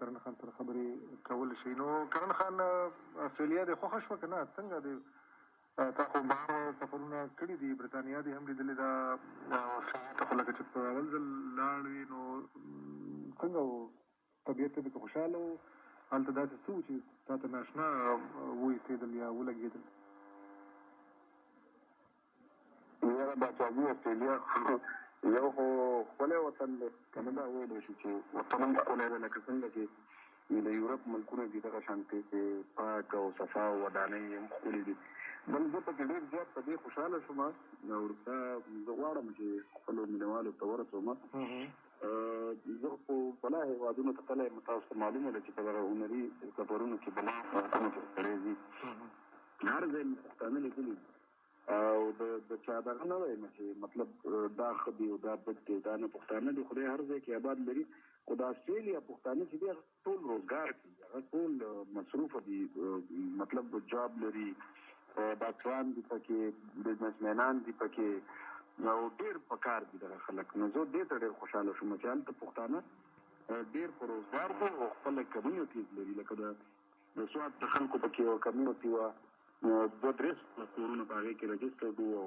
کرن خان سره خبرې کول شي. نو کرن خان استرالیا د خوښه شوه که نه؟ څنګه دی؟ تا خو بهر سفرونه کړي دي، برټانیا دې هم لیدلې ده، ته خو لکه چې په اول ځل لاړې نو څنګه و طبیعت ته دې خوشحاله و؟ هلته داسې څه و چې تا ته ناشنا وایسېدل یا ولګېدل؟ یاره باچاجي استرالیا یو خو ښکلی وطن دی، که نه دا ویلی شو چې وطن هم ښکلی دی، لکه څنګه چې د یورپ ملکونه دي دغه شانتې چې پاک او صفا او ودانۍ هم ښکلي دي. بل زه پکې ډېر زیات په دې خوشحاله شوم او وروسته زه غواړم چې خپلو مینهوالو ته ورسوم. زه خو بلا هېوادونو ته تللی یم، تاسو ته معلومه ده چې په دغه هنري سفرونو کې بلا هېوادونو ته سړی ځي، هر ځای مې پښتانه لیدلي دي او د چا دغه نه وایم چې مطلب دا ښه دي او دا بد دي، دا نه پښتانه دي، خدای هر ځای کې آباد لري. خو د استرالیا پښتانه چې دي هغه ټول روزګار کوي، هغه ټول مصروفه دي، مطلب جاب لري، ډاکټران دي پکې، بزنسمینان دي پکې او ډېر په کار دي دغه خلک. نو زه دې ته ډېر خوشحاله شوم چې هلته پښتانه ډېر په روزګار دي او خپله کمیونټیز لري. لکه د سوات د خلکو پکې یوه کمیونټي وه، 2-3 کورونه په هغې کې رجسټرډ وو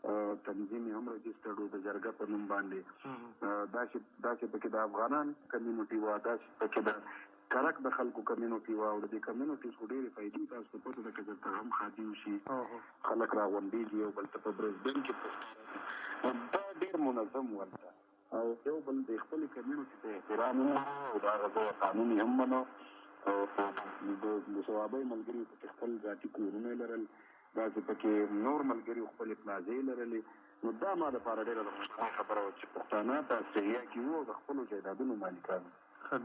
او تنظیم یې هم رجسټرډ وو د جرګه په نوم باندې. داسې پکې د افغانان کمیونټي وه، داسې پکې د کرک د خلکو کمیونټي وه او د دې کمیونټیز خو ډېرې فایدې تاسو ته پته ده که درته غم ښادي وشي خلک راغونډېږي یو بل ته په برزبین کې دا ډېر منظم و هلته او یو بل د خپلې کمیونټي ته احترام هم او د هغه ځای قانون یې هم منو او د صوابۍ ملګري پکې خپل ذاتي کورونه لرل، داسې پکې نور ملګري خپلې پلازې لرلې. نو دا ما دپاره ډېره د خوشحالۍ خبره وه چې پښتانه په استرالیا کې وو او د خپلو جایدادونو مالکان.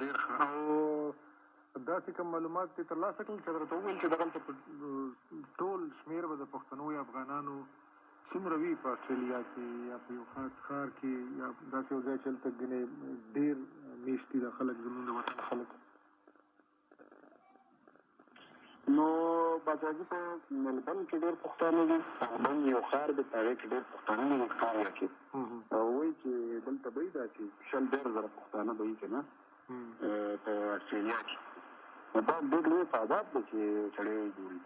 ډېر ښه. او داسې کوم معلومات دې ترلاسه کړل چې درته وویل چې دغلته په ټول شمېر به د پښتنو یا افغانانو څومره وي په استرالیا کې یا په یو خاص ښار کې یا داسې یو ځای چې هلته ګنې ډېر میشت دي د خلک، زموږ د وطن خلک؟ نو باچاجي په ملبن کې ډېر پښتانه دي، ملبن یو ښار دی په هغې کې ډېر پښتانه دي وکټوریا کې، او وایي چې دلته به وي داسې 100,000 پښتانه به وي که نه په استرالیا کې. نو دا ډېر لوی تعداد دی چې سړی ګوري.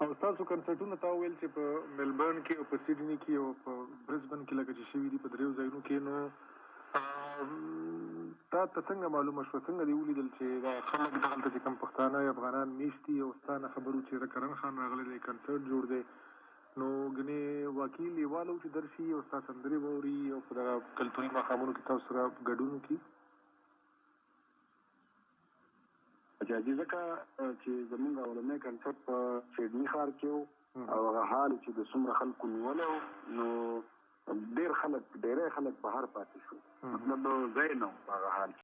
او ستاسو کنسرټونه تا وویل چې په ملبرن کې او په سیډني کې او په برزبن کې لکه چې شوي دي په دریو ځایونو کې، نو تا ته څنګه معلومه شوه، څنګه دې ولیدل چې دا خلک دغلته چې کوم پښتانه یا افغانان میشت دي او ستا نه خبر و چې کرن خان راغلی دی، کنسرټ جوړ دی، نو ګنې واقعي لیواله و چې درشي او ستا سندرې واوري او په دغه کلتوري ماښامونو کې تاسو سره ګډون وکړي؟ باچاجي ځکه چې زمونږ اولنی کنسرټ په سیډني ښار کې و او هغه حال چې د څومره خلکو نیولی و نو ډېری خلک بهر پاتې شو، مطلب ځای نه و په هغه حال کې.